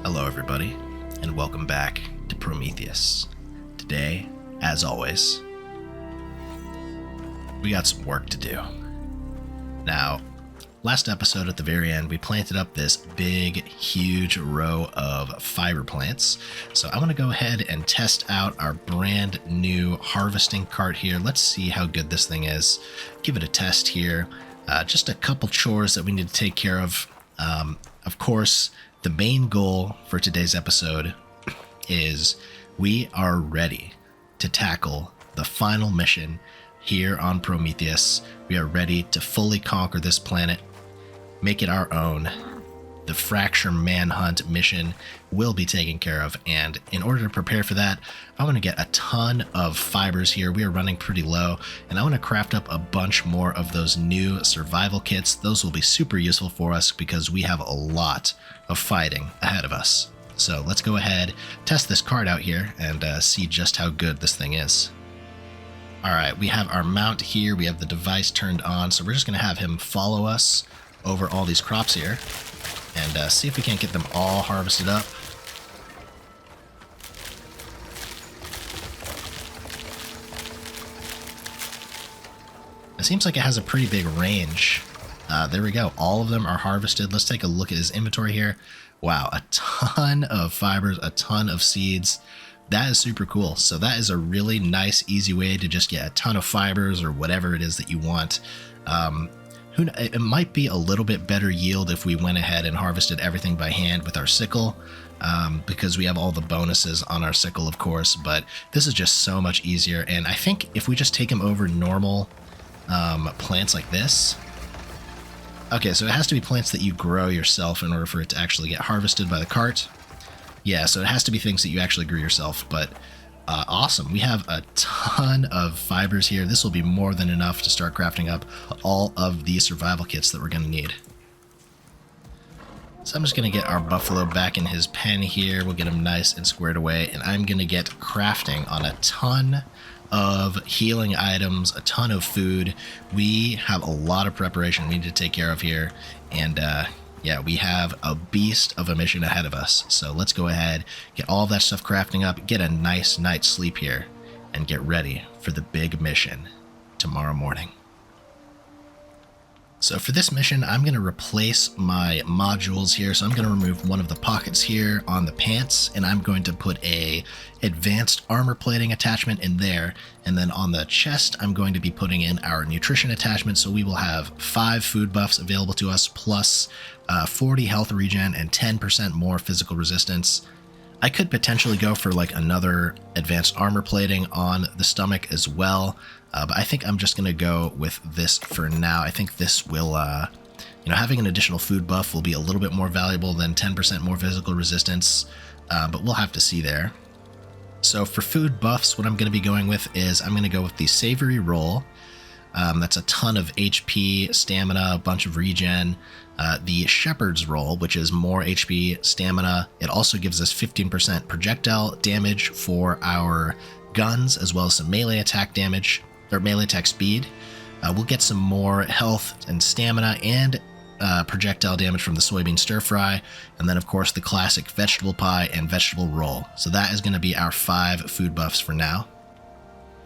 Hello everybody, and welcome back to Prometheus. Today, as always, we got some work to do. Now, last episode at the very end, we planted up this big, huge row of fiber plants. So I'm gonna go ahead and test out our brand new harvesting cart here. Let's see how good this thing is. Give it a test here. Just a couple chores that we need to take care of. Of course, the main goal for today's episode is we are ready to tackle the final mission here on Prometheus. We are ready to fully conquer this planet, make it our own. The Fracture Manhunt mission will be taken care of, and in order to prepare for that, I want to get a ton of fibers here. We are running pretty low, and I want to craft up a bunch more of those new survival kits. Those will be super useful for us because we have a lot of fighting ahead of us. So let's go ahead, test this card out here, and see just how good this thing is. Alright, we have our mount here, we have the device turned on, so we're just going to have him follow us over all these crops here, and see if we can't get them all harvested up. It seems like it has a pretty big range. There we go. All of them are harvested. Let's take a look at his inventory here. Wow, a ton of fibers, a ton of seeds. That is super cool. So that is a really nice, easy way to just get a ton of fibers or whatever it is that you want. It might be a little bit better yield if we went ahead and harvested everything by hand with our sickle, because we have all the bonuses on our sickle, of course, but this is just so much easier. And I think if we just take him over normal plants like this. Okay, so it has to be plants that you grow yourself in order for it to actually get harvested by the cart. Yeah, so it has to be things that you actually grew yourself, but awesome. We have a ton of fibers here. This will be more than enough to start crafting up all of the survival kits that we're going to need. So I'm just going to get our buffalo back in his pen here. We'll get him nice and squared away, and I'm going to get crafting on a ton of healing items, a ton of food. We have a lot of preparation we need to take care of here, and yeah, we have a beast of a mission ahead of us. So let's go ahead, get all of that stuff crafting up, get a nice night's sleep here, and get ready for the big mission tomorrow morning. So for this mission, I'm going to replace my modules here. So I'm going to remove one of the pockets here on the pants, and I'm going to put a advanced armor plating attachment in there. And then on the chest, I'm going to be putting in our nutrition attachment. So we will have 5 food buffs available to us, plus 40 health regen and 10% more physical resistance. I could potentially go for like another advanced armor plating on the stomach as well, but I think I'm just going to go with this for now. I think this will, having an additional food buff will be a little bit more valuable than 10% more physical resistance, but we'll have to see there. So for food buffs, what I'm going to be going with is I'm going to go with the Savory Roll. That's a ton of HP, stamina, a bunch of regen. The Shepherd's Roll, which is more HP, stamina. It also gives us 15% projectile damage for our guns, as well as some melee attack damage, or melee attack speed. We'll get some more health and stamina and projectile damage from the soybean stir fry, and then of course the classic vegetable pie and vegetable roll. So that is going to be our 5 food buffs for now.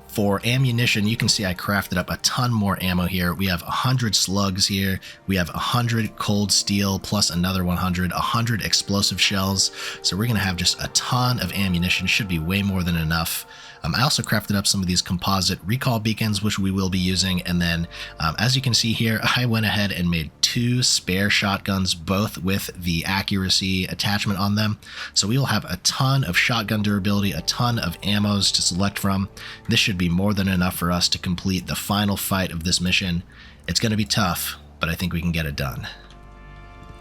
For ammunition, you can see I crafted up a ton more ammo here. We have 100 slugs here. We have 100 cold steel plus another 100 explosive shells. So we're going to have just a ton of ammunition. Should be way more than enough. I also crafted up some of these composite recall beacons, which we will be using. And then, as you can see here, I went ahead and made 2 spare shotguns, both with the accuracy attachment on them. So we will have a ton of shotgun durability, a ton of ammos to select from. This should be more than enough for us to complete the final fight of this mission. It's going to be tough, but I think we can get it done.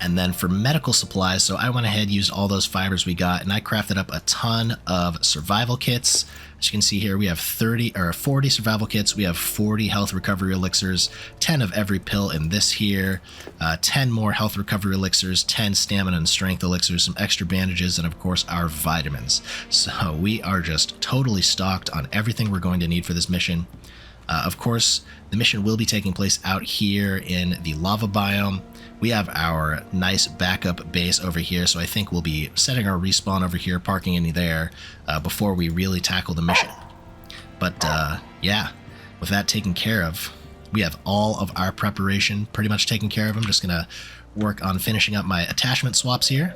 And then for medical supplies, so I went ahead, used all those fibers we got, and I crafted up a ton of survival kits. As you can see here, we have 40 survival kits. We have 40 health recovery elixirs, 10 of every pill in this here, 10 more health recovery elixirs, 10 stamina and strength elixirs, some extra bandages, and of course our vitamins. So we are just totally stocked on everything we're going to need for this mission. Of course, the mission will be taking place out here in the lava biome. we have our nice backup base over here, so I think we'll be setting our respawn over here, parking in there before we really tackle the mission. But yeah, with that taken care of, we have all of our preparation pretty much taken care of. I'm just gonna work on finishing up my attachment swaps here.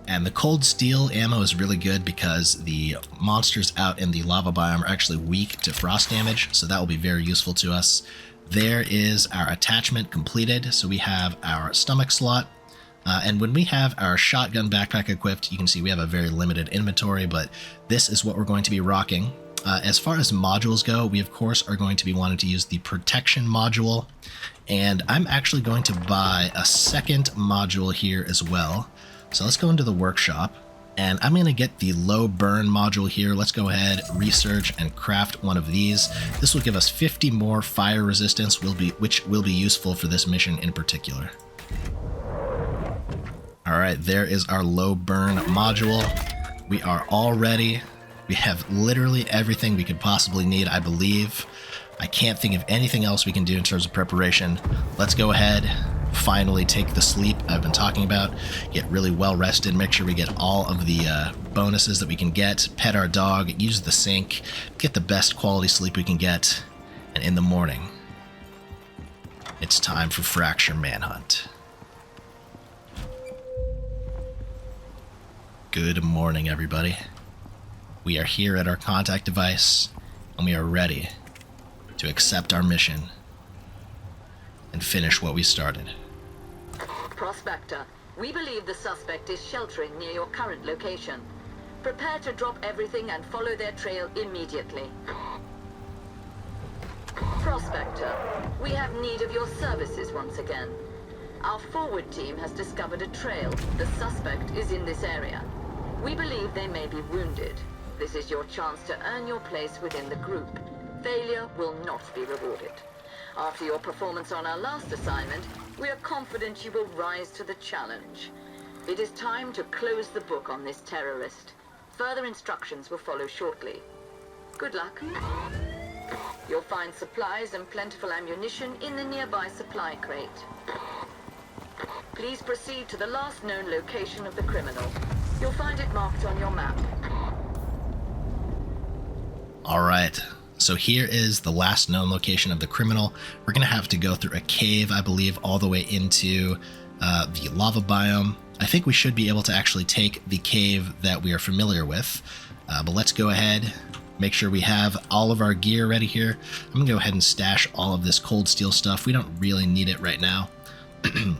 And the cold steel ammo is really good because the monsters out in the lava biome are actually weak to frost damage, so that will be very useful to us. There is our attachment completed, so we have our stomach slot. And when we have our shotgun backpack equipped, you can see we have a very limited inventory, but this is what we're going to be rocking. As far as modules go, we of course are going to be wanting to use the protection module, and I'm actually going to buy a second module here as well. So let's go into the workshop, and I'm going to get the low burn module here. Let's go ahead, research, and craft one of these. This will give us 50 more fire resistance, which will be useful for this mission in particular. Alright, there is our low burn module. We are all ready. We have literally everything we could possibly need, I believe. I can't think of anything else we can do in terms of preparation. Let's go ahead, finally take the sleep I've been talking about, get really well rested, make sure we get all of the bonuses that we can get, pet our dog, use the sink, get the best quality sleep we can get, and in the morning, it's time for Fracture Manhunt. Good morning, everybody. We are here at our contact device, and we are ready to accept our mission and finish what we started. Prospector, we believe the suspect is sheltering near your current location. Prepare to drop everything and follow their trail immediately. Prospector, we have need of your services once again. Our forward team has discovered a trail. The suspect is in this area. We believe they may be wounded. This is your chance to earn your place within the group. Failure will not be rewarded. After your performance on our last assignment, we are confident you will rise to the challenge. It is time to close the book on this terrorist. Further instructions will follow shortly. Good luck. You'll find supplies and plentiful ammunition in the nearby supply crate. Please proceed to the last known location of the criminal. You'll find it marked on your map. Alright, so here is the last known location of the criminal. We're going to have to go through a cave, I believe, all the way into the lava biome. I think we should be able to actually take the cave that we are familiar with. But let's go ahead, make sure we have all of our gear ready here. I'm going to go ahead and stash all of this cold steel stuff. We don't really need it right now.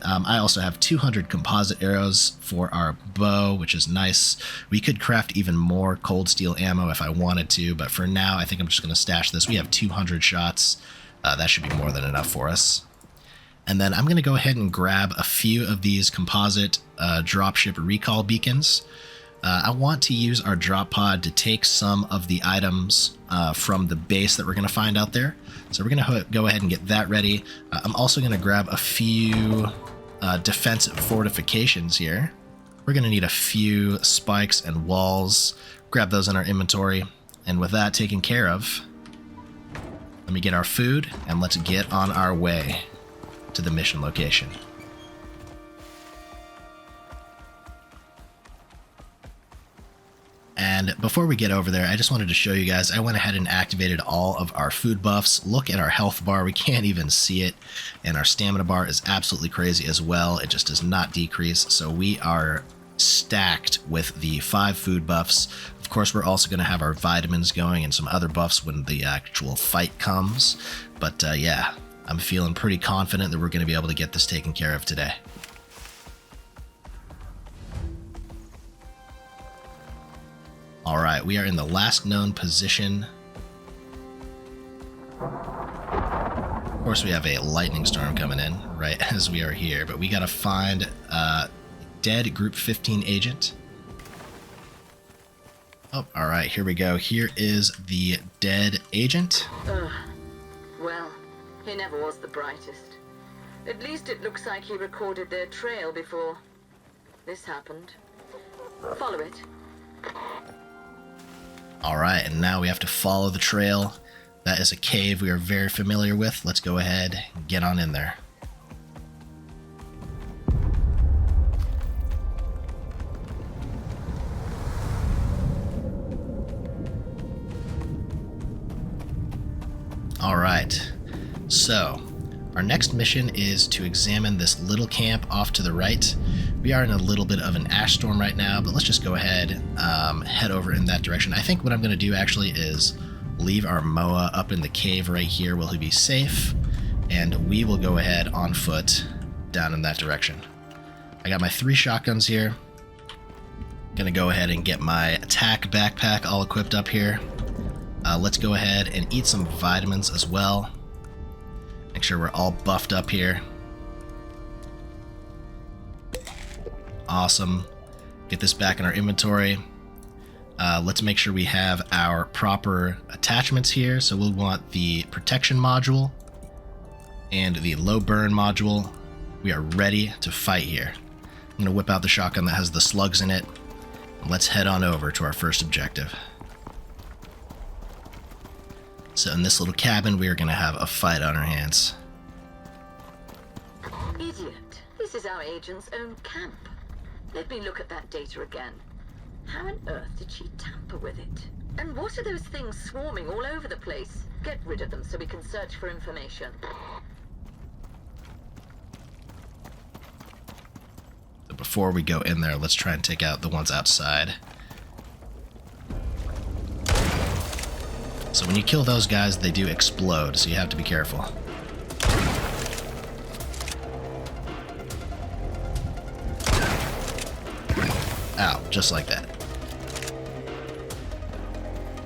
I also have 200 composite arrows for our bow, which is nice. We could craft even more cold steel ammo if I wanted to, but for now I think I'm just going to stash this. We have 200 shots. That should be more than enough for us. And then I'm going to go ahead and grab a few of these composite dropship recall beacons. I want to use our drop pod to take some of the items from the base that we're going to find out there. So we're going to go ahead and get that ready. I'm also going to grab a few defensive fortifications here. We're going to need a few spikes and walls. Grab those in our inventory. And with that taken care of, let me get our food and let's get on our way to the mission location. And before we get over there, I just wanted to show you guys, I went ahead and activated all of our food buffs. Look at our health bar, we can't even see it. And our stamina bar is absolutely crazy as well. It just does not decrease. So we are stacked with the 5 food buffs. Of course, we're also going to have our vitamins going and some other buffs when the actual fight comes. But yeah, I'm feeling pretty confident that we're going to be able to get this taken care of today. Alright, we are in the last known position. Of course, we have a lightning storm coming in right as we are here, but we gotta find dead Group 15 agent. Oh, alright, here we go. Here is the dead agent. Well, he never was the brightest. At least it looks like he recorded their trail before this happened. Follow it. Alright, and now we have to follow the trail. That is a cave we are very familiar with. Let's go ahead and get on in there. All right, so our next mission is to examine this little camp off to the right. We are in a little bit of an ash storm right now, but let's just go ahead, head over in that direction. I think what I'm going to do actually is leave our Moa up in the cave right here where he'll be safe, and we will go ahead on foot down in that direction. I got my 3 shotguns here. Gonna go ahead and get my attack backpack all equipped up here. Let's go ahead and eat some vitamins as well. Make sure we're all buffed up here. Awesome. Get this back in our inventory. Let's make sure we have our proper attachments here. So we'll want the protection module and the low burn module. We are ready to fight here. I'm going to whip out the shotgun that has the slugs in it. And let's head on over to our first objective. So in this little cabin, we are going to have a fight on our hands. Idiot. This is our agent's own camp. Let me look at that data again. How on earth did she tamper with it? And what are those things swarming all over the place? Get rid of them so we can search for information. So before we go in there, let's try and take out the ones outside. So when you kill those guys, they do explode, so you have to be careful. Ow, just like that.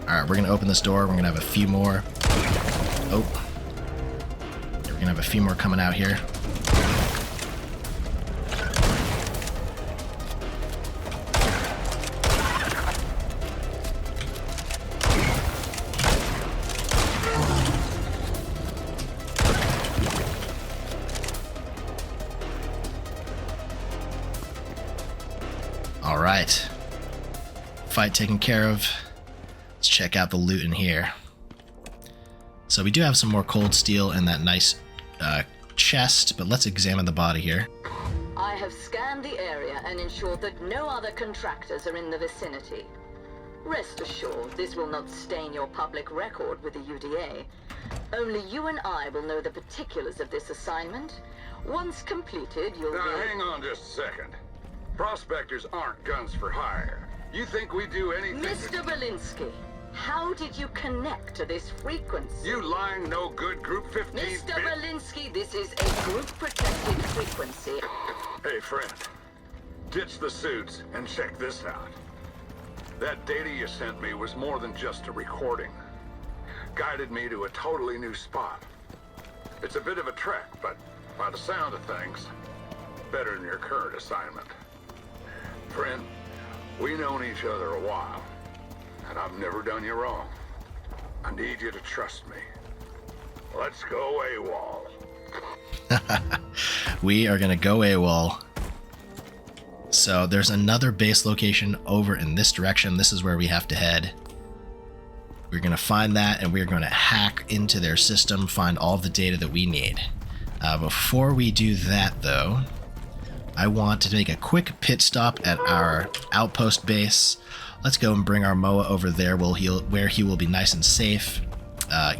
Alright, we're going to open this door. We're going to have a few more. Oh. We're going to have a few more coming out here. Alright. Fight taken care of. Let's check out the loot in here. So we do have some more cold steel in that nice chest, but let's examine the body here. I have scanned the area and ensured that no other contractors are in the vicinity. Rest assured, this will not stain your public record with the UDA. Only you and I will know the particulars of this assignment. Once completed, you'll be... Now, hang on just a second. Prospectors aren't guns for hire. You think we do anything... Mr. Belinsky, how did you connect to this frequency? You lying no good Group 15 Mr. bit... Belinsky, this is a group-protected frequency. Hey, friend. Ditch the suits and check this out. That data you sent me was more than just a recording. Guided me to a totally new spot. It's a bit of a trek, but by the sound of things, better than your current assignment. Friend, we've known each other a while, and I've never done you wrong. I need you to trust me. Let's go AWOL. We are going to go AWOL. So there's another base location over in this direction. This is where we have to head. We're going to find that, and we're going to hack into their system, find all the data that we need. Before we do that, though, I want to take a quick pit stop at our Outpost base. Let's go and bring our Moa over there where he will be nice and safe.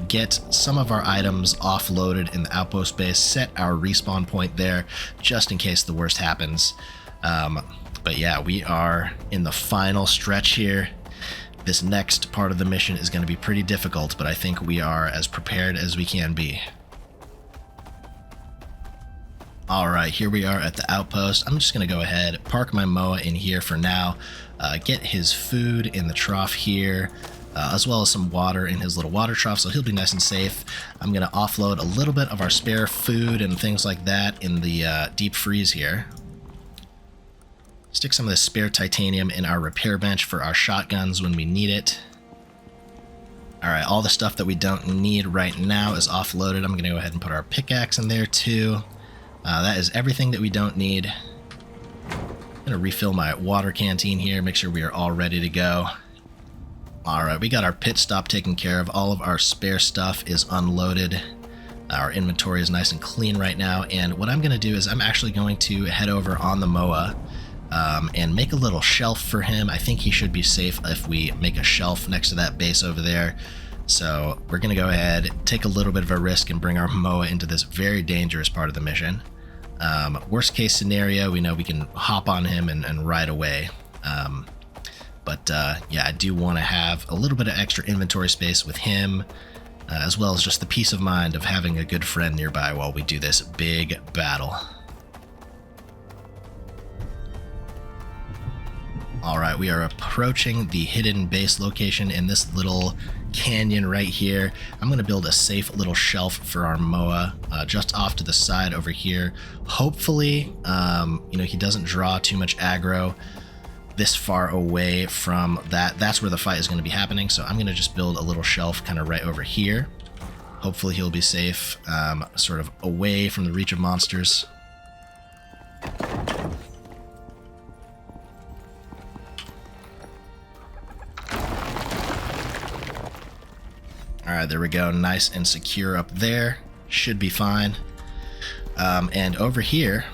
Get some of our items offloaded in the Outpost base, set our respawn point there just in case the worst happens. But yeah, we are in the final stretch here. This next part of the mission is going to be pretty difficult, but I think we are as prepared as we can be. Alright, here we are at the Outpost. I'm just going to go ahead, park my Moa in here for now, get his food in the trough here, as well as some water in his little water trough, so he'll be nice and safe. I'm going to offload a little bit of our spare food and things like that in the deep freeze here. Stick some of the spare titanium in our repair bench for our shotguns when we need it. Alright, all the stuff that we don't need right now is offloaded. I'm going to go ahead and put our pickaxe in there too. That is everything that we don't need. I'm going to refill my water canteen here, make sure we are all ready to go. Alright, we got our pit stop taken care of. All of our spare stuff is unloaded. Our inventory is nice and clean right now, and what I'm going to do is I'm actually going to head over on the Moa and make a little shelf for him. I think he should be safe if we make a shelf next to that base over there. So we're going to go ahead, take a little bit of a risk, and bring our MOA into this very dangerous part of the mission. Worst case scenario, we know we can hop on him and ride away. Yeah, I do want to have a little bit of extra inventory space with him, as well as just the peace of mind of having a good friend nearby while we do this big battle. Alright, we are approaching the hidden base location in this little canyon right here. I'm going to build a safe little shelf for our MOA just off to the side over here. Hopefully, he doesn't draw too much aggro this far away from that. That's where the fight is going to be happening, so I'm going to just build a little shelf kind of right over here. Hopefully he'll be safe, sort of away from the reach of monsters. Alright, there we go. Nice and secure up there. Should be fine. And over here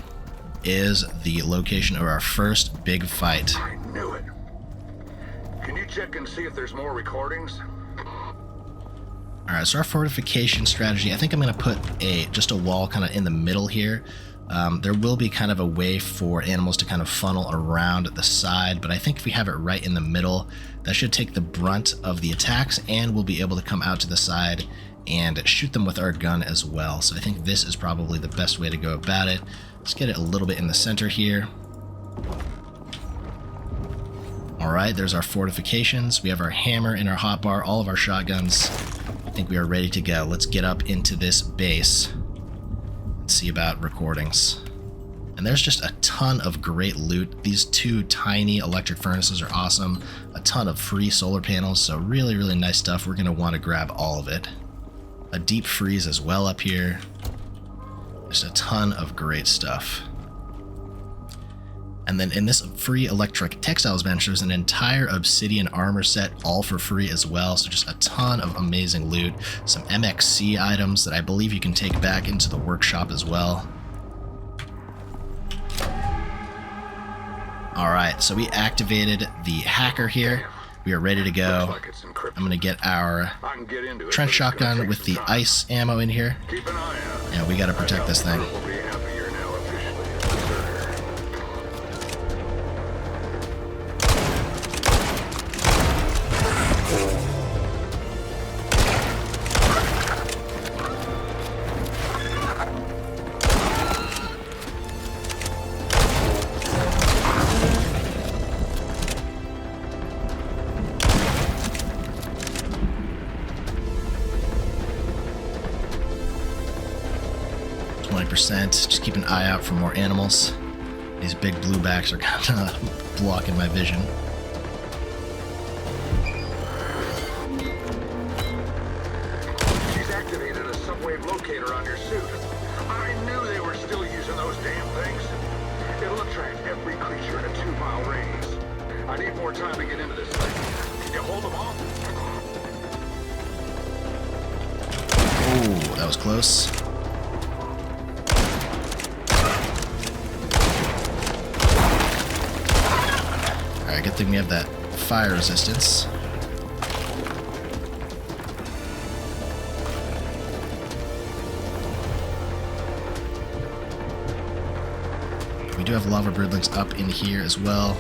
is the location of our first big fight. I knew it. Can you check and see if there's more recordings? Alright, so our fortification strategy, I think I'm going to put just a wall kind of in the middle here. There will be kind of a way for animals to kind of funnel around the side, but I think if we have it right in the middle, that should take the brunt of the attacks, and we'll be able to come out to the side and shoot them with our gun as well. So I think this is probably the best way to go about it. Let's get it a little bit in the center here. Alright, there's our fortifications. We have our hammer and our hotbar, all of our shotguns. I think we are ready to go. Let's get up into this base and see about recordings. And there's just a ton of great loot. These two tiny electric furnaces are awesome. A ton of free solar panels, so really, really nice stuff. We're going to want to grab all of it. A deep freeze as well up here. Just a ton of great stuff. And then in this free electric textiles bench, there's an entire obsidian armor set, all for free as well. So just a ton of amazing loot. Some MXC items that I believe you can take back into the workshop as well. Alright, so we activated the hacker here. We are ready to go. I'm going to get our trench shotgun with the ice ammo in here. Yeah, we got to protect this thing. 20%. Just keep an eye out for more animals. These big blue backs are kind of blocking my vision. She's activated a subwave locator on your suit. I knew they were still using those damn things. It'll attract every creature in a 2-mile radius. I need more time to get into this thing. Can you hold them off? Oh, that was close. Alright, good thing we have that fire resistance. We do have lava birdlings up in here as well.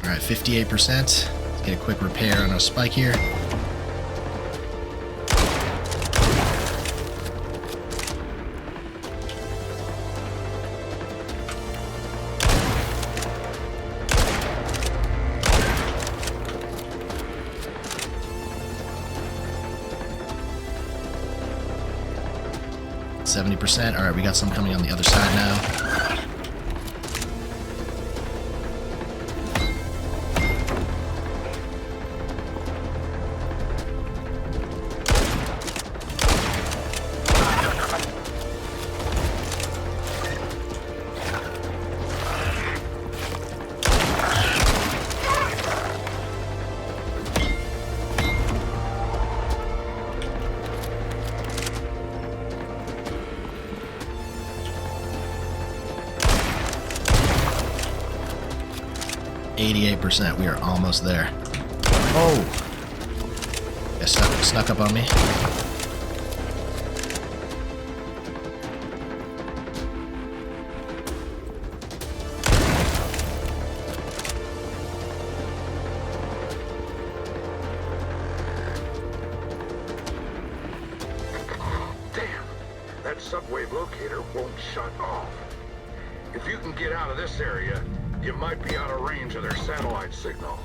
Alright, 58%. Let's get a quick repair on our spike here. %. Alright, we got some coming on the other side now. 88%. We are almost there. Oh! It snuck up on me. Subwave locator won't shut off. If you can get out of this area, you might be out of range of their satellite signal.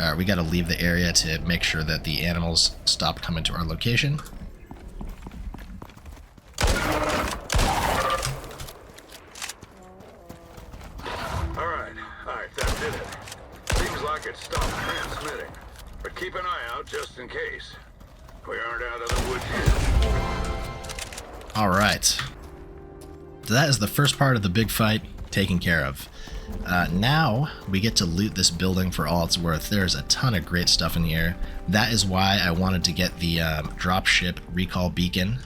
Alright, we gotta leave the area to make sure that the animals stop coming to our location. Alright, that did it. Seems like it stopped transmitting. But keep an eye out just in case. We aren't out of the woods yet. Alright. So that is the first part of the big fight taken care of. Now we get to loot this building for all it's worth. There's a ton of great stuff in here. That is why I wanted to get the dropship recall beacon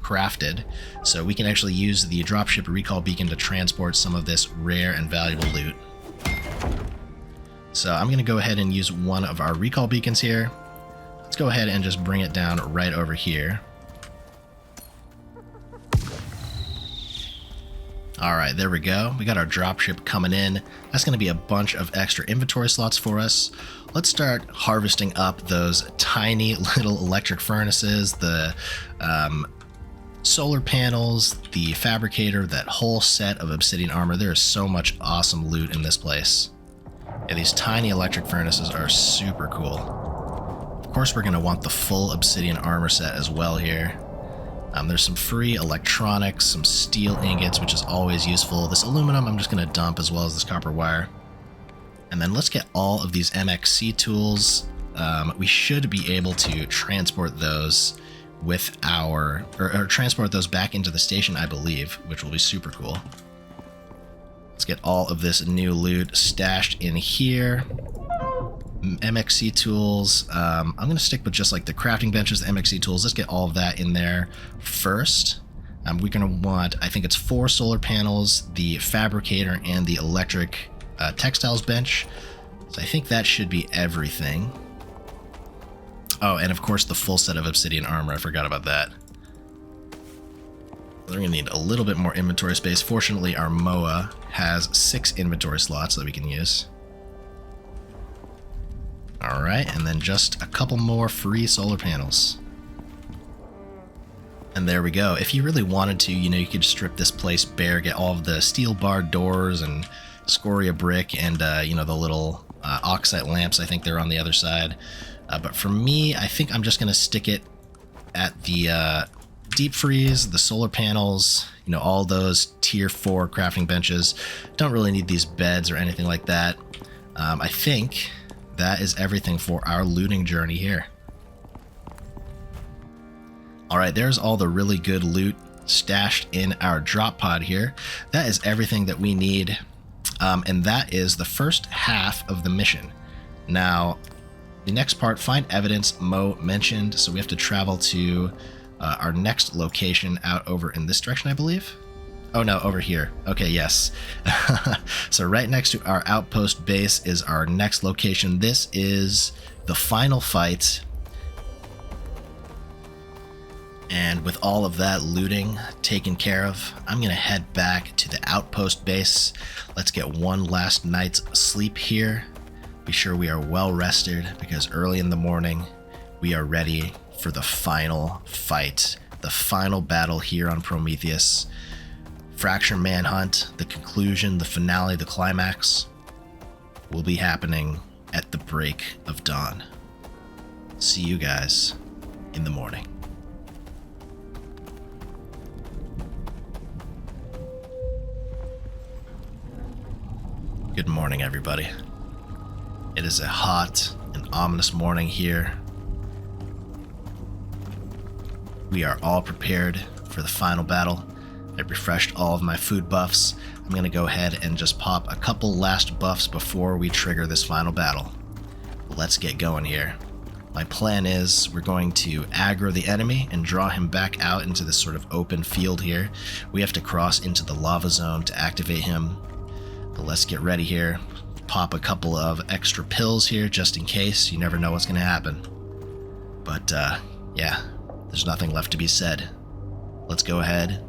crafted, so we can actually use the dropship recall beacon to transport some of this rare and valuable loot. So I'm going to go ahead and use one of our recall beacons here. Let's go ahead and just bring it down right over here. Alright, there we go. We got our dropship coming in. That's going to be a bunch of extra inventory slots for us. Let's start harvesting up those tiny little electric furnaces, the solar panels, the fabricator, that whole set of obsidian armor. There is so much awesome loot in this place. Yeah, these tiny electric furnaces are super cool. Of course, we're going to want the full obsidian armor set as well here. There's some free electronics, some steel ingots, which is always useful. This aluminum I'm just going to dump, as well as this copper wire. And then let's get all of these MXC tools. We should be able to transport those with our, or transport those back into the station, I believe, which will be super cool. Let's get all of this new loot stashed in here. MXC tools. I'm going to stick with just like the crafting benches, the MXC tools. Let's get all of that in there first. We're going to want, I think it's 4 solar panels, the fabricator, and the electric textiles bench. So I think that should be everything. Oh, and of course the full set of obsidian armor. I forgot about that. We're going to need a little bit more inventory space. Fortunately, our MOA has 6 inventory slots that we can use. Alright, and then just a couple more free solar panels. And there we go. If you really wanted to, you know, you could strip this place bare, get all of the steel barred doors and scoria brick and, you know, the little oxide lamps. I think they're on the other side. But for me, I think I'm just going to stick it at the deep freeze, the solar panels, you know, all those tier 4 crafting benches. Don't really need these beds or anything like that. I think that is everything for our looting journey here. Alright, there's all the really good loot stashed in our drop pod here. That is everything that we need, and that is the first half of the mission. Now, the next part, find evidence Mo mentioned, so we have to travel to our next location out over in this direction, I believe. Oh no, over here. Okay, yes. So right next to our outpost base is our next location. This is the final fight. And with all of that looting taken care of, I'm going to head back to the outpost base. Let's get one last night's sleep here. Be sure we are well rested, because early in the morning we are ready for the final fight, the final battle here on Prometheus. Fracture Manhunt, the conclusion, the finale, the climax will be happening at the break of dawn. See you guys in the morning. Good morning, everybody. It is a hot and ominous morning here. We are all prepared for the final battle. I refreshed all of my food buffs. I'm going to go ahead and just pop a couple last buffs before we trigger this final battle. Let's get going here. My plan is we're going to aggro the enemy and draw him back out into this sort of open field here. We have to cross into the lava zone to activate him. But let's get ready here. Pop a couple of extra pills here just in case. You never know what's going to happen. But yeah, there's nothing left to be said. Let's go ahead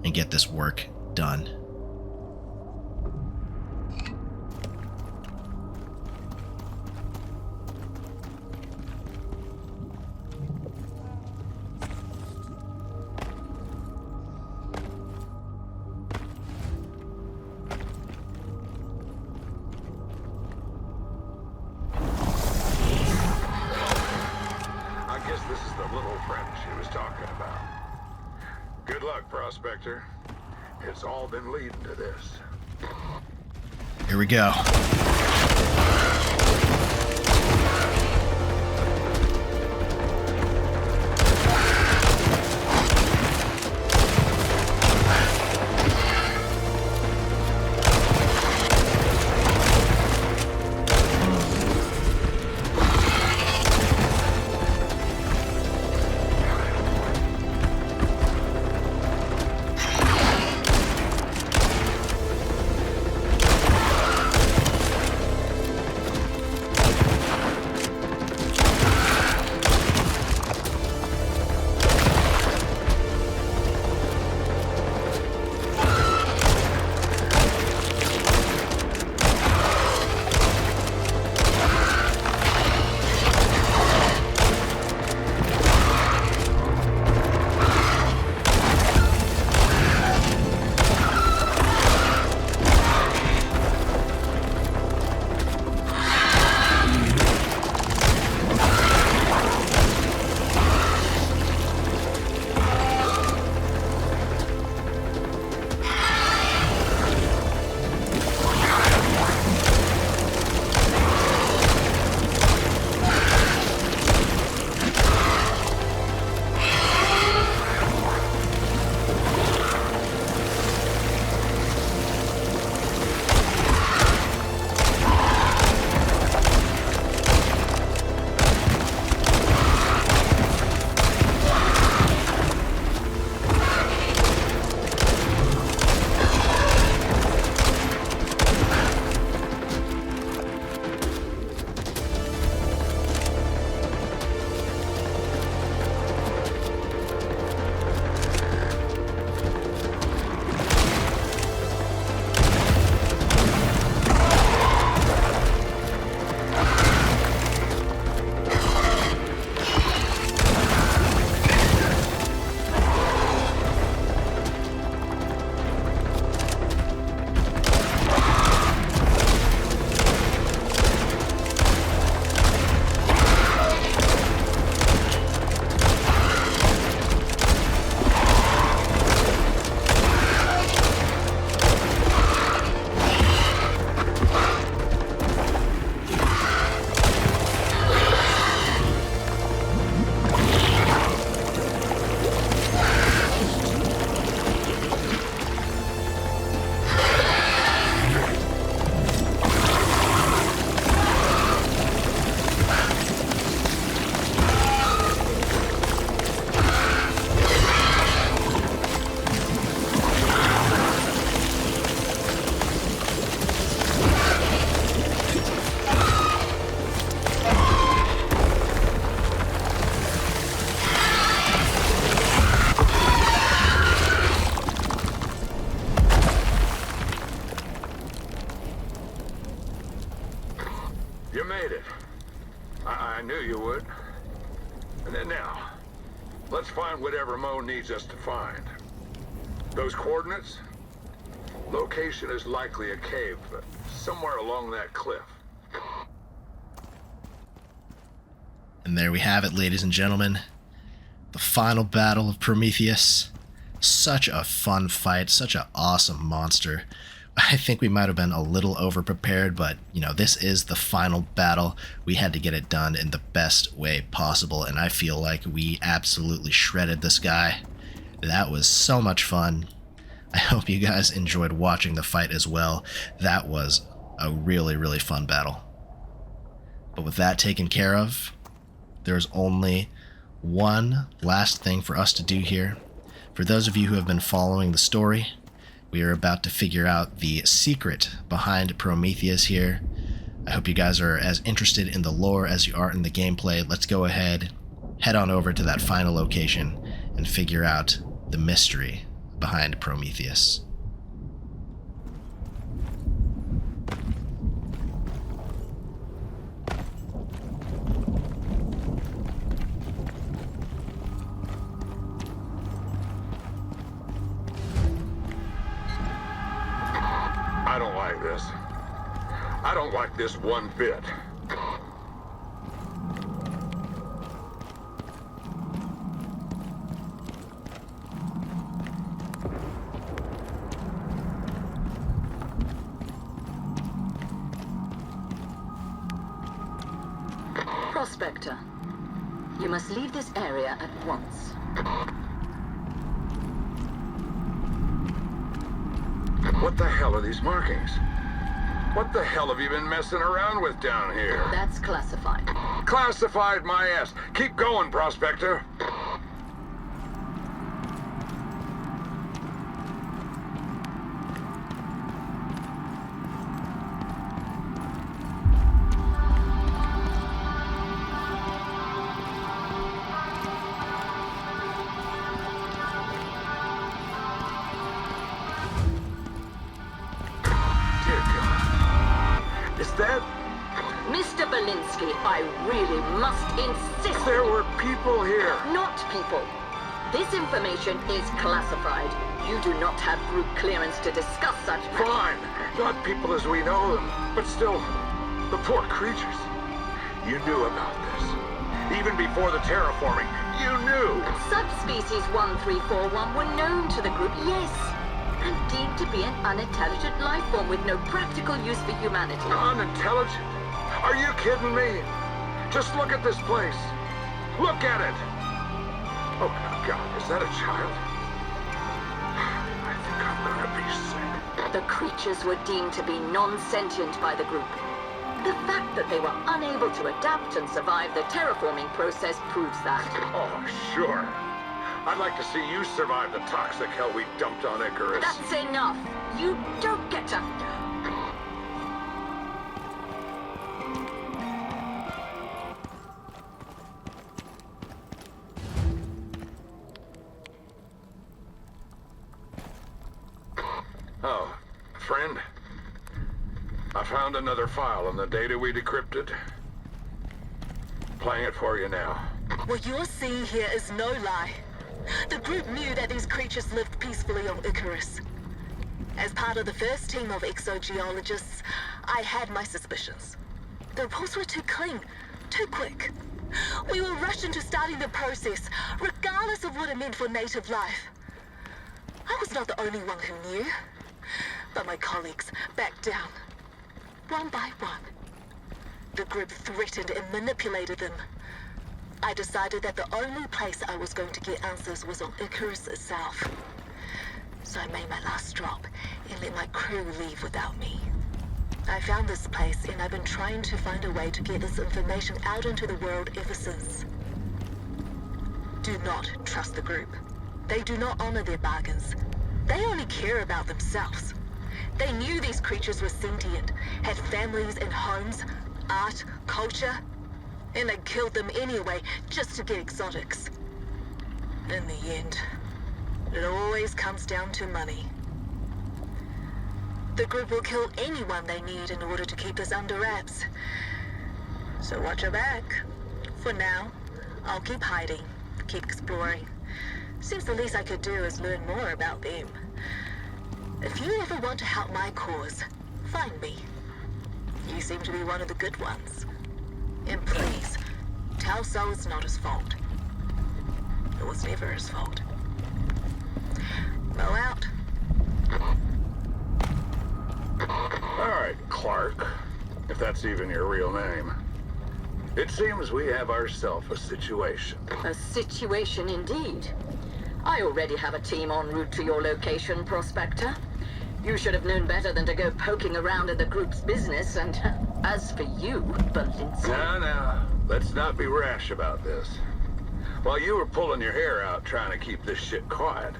and get this work done. Prospector, it's all been leading to this. Here we go. Let's find whatever Mo needs us to find. Those coordinates? Location is likely a cave, but somewhere along that cliff. And there we have it, ladies and gentlemen. The final battle of Prometheus. Such a fun fight, such an awesome monster. I think we might have been a little overprepared, but, you know, this is the final battle. We had to get it done in the best way possible, and I feel like we absolutely shredded this guy. That was so much fun. I hope you guys enjoyed watching the fight as well. That was a really, really fun battle. But with that taken care of, there's only one last thing for us to do here. For those of you who have been following the story, we are about to figure out the secret behind Prometheus here. I hope you guys are as interested in the lore as you are in the gameplay. Let's go ahead, head on over to that final location, and figure out the mystery behind Prometheus. I don't like this. I don't like this one bit. Prospector, you must leave this area at once. What the hell are these markings? What the hell have you been messing around with down here? That's classified. Classified my ass. Keep going, Prospector. Dear God. Is that... Mr. Belinsky, I really must insist. There were people here. Not people. This information is classified. You do not have group clearance to discuss such matters. Fine. Not people as we know them, but still, the poor creatures. You knew about this. Even before the terraforming, you knew. Subspecies 1341 were known to the group, yes, and deemed to be an unintelligent life form with no practical use for humanity. Unintelligent? Are you kidding me? Just look at this place. Look at it. Oh, God, is that a child? I think I'm gonna be sick. The creatures were deemed to be non-sentient by the group. The fact that they were unable to adapt and survive the terraforming process proves that. Oh, sure. I'd like to see you survive the toxic hell we dumped on Icarus. That's enough. You don't get to... Oh, friend. I found another file on the data we decrypted. Playing it for you now. What you're seeing here is no lie. The group knew that these creatures lived peacefully on Icarus. As part of the first team of exogeologists, I had my suspicions. The reports were too clean, too quick. We were rushed into starting the process, regardless of what it meant for native life. I was not the only one who knew, but my colleagues backed down, one by one. The group threatened and manipulated them. I decided that the only place I was going to get answers was on Icarus itself. So I made my last drop and let my crew leave without me. I found this place and I've been trying to find a way to get this information out into the world ever since. Do not trust the group. They do not honor their bargains. They only care about themselves. They knew these creatures were sentient, had families and homes, art, culture, and they killed them anyway just to get exotics. In the end, it always comes down to money. The group will kill anyone they need in order to keep this under wraps. So watch your back. For now, I'll keep hiding, keep exploring. Seems the least I could do is learn more about them. If you ever want to help my cause, find me. You seem to be one of the good ones. And please, tell Sol it's not his fault. It was never his fault. Mo out. All right, Clark. If that's even your real name. It seems we have ourselves a situation. A situation indeed. I already have a team en route to your location, Prospector. You should have known better than to go poking around in the group's business, and as for you, Belinsky... Now, let's not be rash about this. While you were pulling your hair out trying to keep this shit quiet,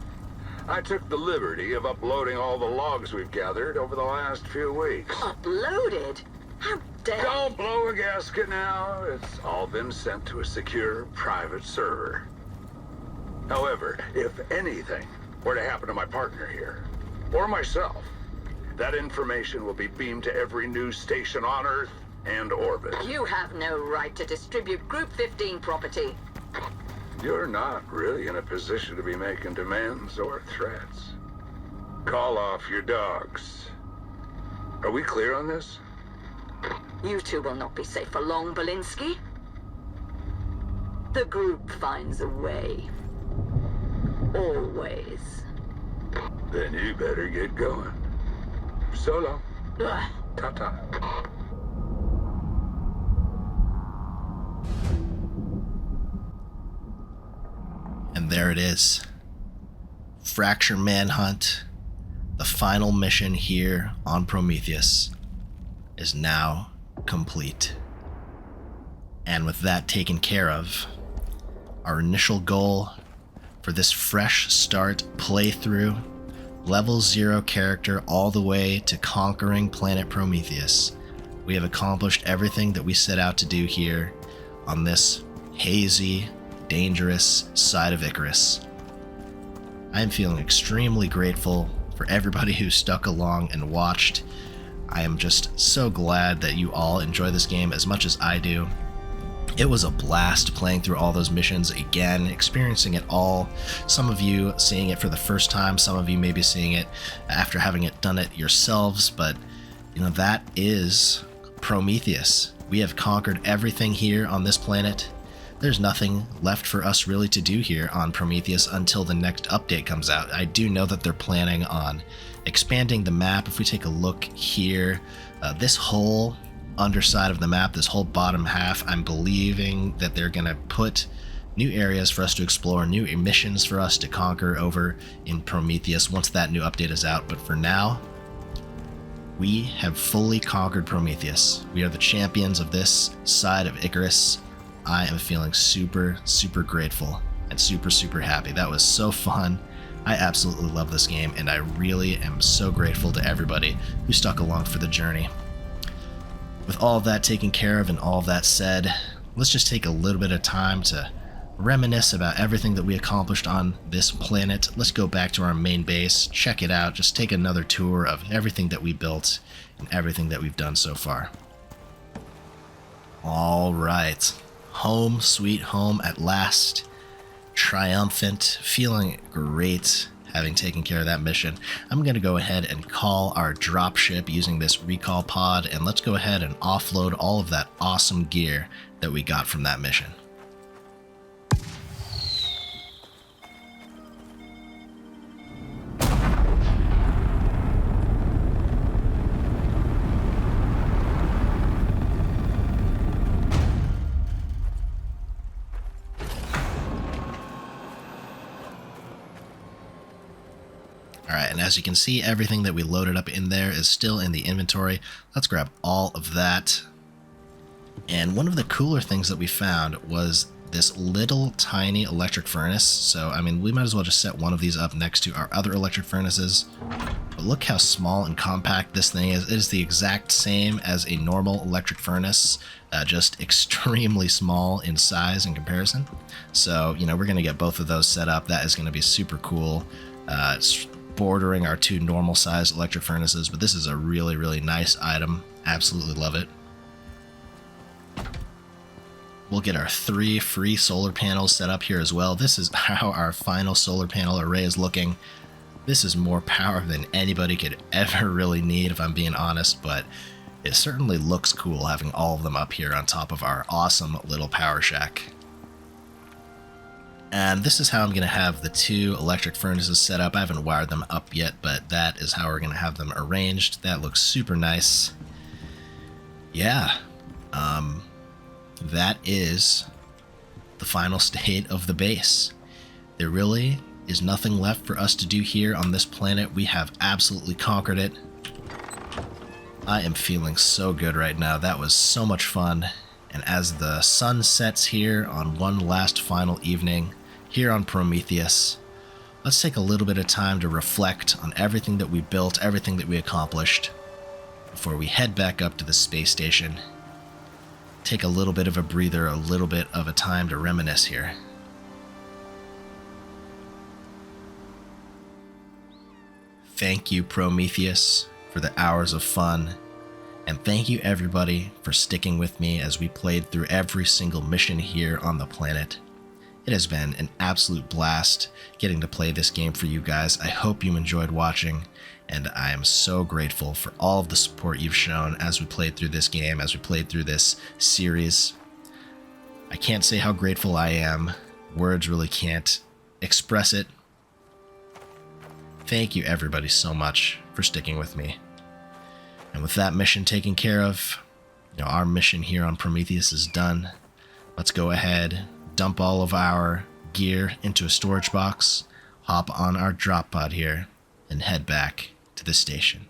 I took the liberty of uploading all the logs we've gathered over the last few weeks. Uploaded? How dare... Don't blow a gasket now. It's all been sent to a secure, private server. However, if anything were to happen to my partner here, or myself, that information will be beamed to every news station on Earth and orbit. You have no right to distribute Group 15 property. You're not really in a position to be making demands or threats. Call off your dogs. Are we clear on this? You two will not be safe for long, Belinsky. The group finds a way. Always. Then you better get going. Solo. Ugh. Ta-ta. And there it is. Fracture Manhunt, the final mission here on Prometheus, is now complete. And with that taken care of, our initial goal for this fresh start playthrough, level 0 character all the way to conquering planet Prometheus, we have accomplished everything that we set out to do here on this hazy, dangerous side of Icarus. I am feeling extremely grateful for everybody who stuck along and watched. I am just so glad that you all enjoy this game as much as I do. It was a blast playing through all those missions again, experiencing it all. Some of you seeing it for the first time, some of you maybe seeing it after having it done it yourselves, but you know, that is Prometheus. We have conquered everything here on this planet. There's nothing left for us really to do here on Prometheus until the next update comes out. I do know that they're planning on expanding the map. If we take a look here, this whole underside of the map, this whole bottom half, I'm believing that they're going to put new areas for us to explore, new missions for us to conquer over in Prometheus once that new update is out. But for now, we have fully conquered Prometheus. We are the champions of this side of Icarus. I am feeling super, super grateful and super, super happy. That was so fun. I absolutely love this game, and I really am so grateful to everybody who stuck along for the journey. With all of that taken care of and all of that said, let's just take a little bit of time to reminisce about everything that we accomplished on this planet. Let's go back to our main base, check it out, just take another tour of everything that we built and everything that we've done so far. All right. Home sweet home at last. Triumphant, feeling great having taken care of that mission. I'm going to go ahead and call our dropship using this recall pod, and let's go ahead and offload all of that awesome gear that we got from that mission. Alright, and as you can see, everything that we loaded up in there is still in the inventory. Let's grab all of that. And one of the cooler things that we found was this little tiny electric furnace. So, I mean, we might as well just set one of these up next to our other electric furnaces. But look how small and compact this thing is. It is the exact same as a normal electric furnace, just extremely small in size in comparison. So, you know, we're going to get both of those set up. That is going to be super cool. It's bordering our two normal size electric furnaces, but this is a really, really nice item. Absolutely love it. We'll get our 3 free solar panels set up here as well. This is how our final solar panel array is looking. This is more power than anybody could ever really need, if I'm being honest, but it certainly looks cool having all of them up here on top of our awesome little power shack. And this is how I'm going to have the 2 electric furnaces set up. I haven't wired them up yet, but that is how we're going to have them arranged. That looks super nice. Yeah. That is the final state of the base. There really is nothing left for us to do here on this planet. We have absolutely conquered it. I am feeling so good right now. That was so much fun. And as the sun sets here on one last final evening here on Prometheus, let's take a little bit of time to reflect on everything that we built, everything that we accomplished, before we head back up to the space station. Take a little bit of a breather, a little bit of a time to reminisce here. Thank you, Prometheus, for the hours of fun, and thank you everybody for sticking with me as we played through every single mission here on the planet. It has been an absolute blast getting to play this game for you guys. I hope you enjoyed watching, and I am so grateful for all of the support you've shown as we played through this game, as we played through this series. I can't say how grateful I am. Words really can't express it. Thank you everybody so much for sticking with me. And with that mission taken care of, our mission here on Prometheus is done. Let's go ahead, dump all of our gear into a storage box, hop on our drop pod here, and head back to the station.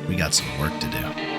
We got some work to do.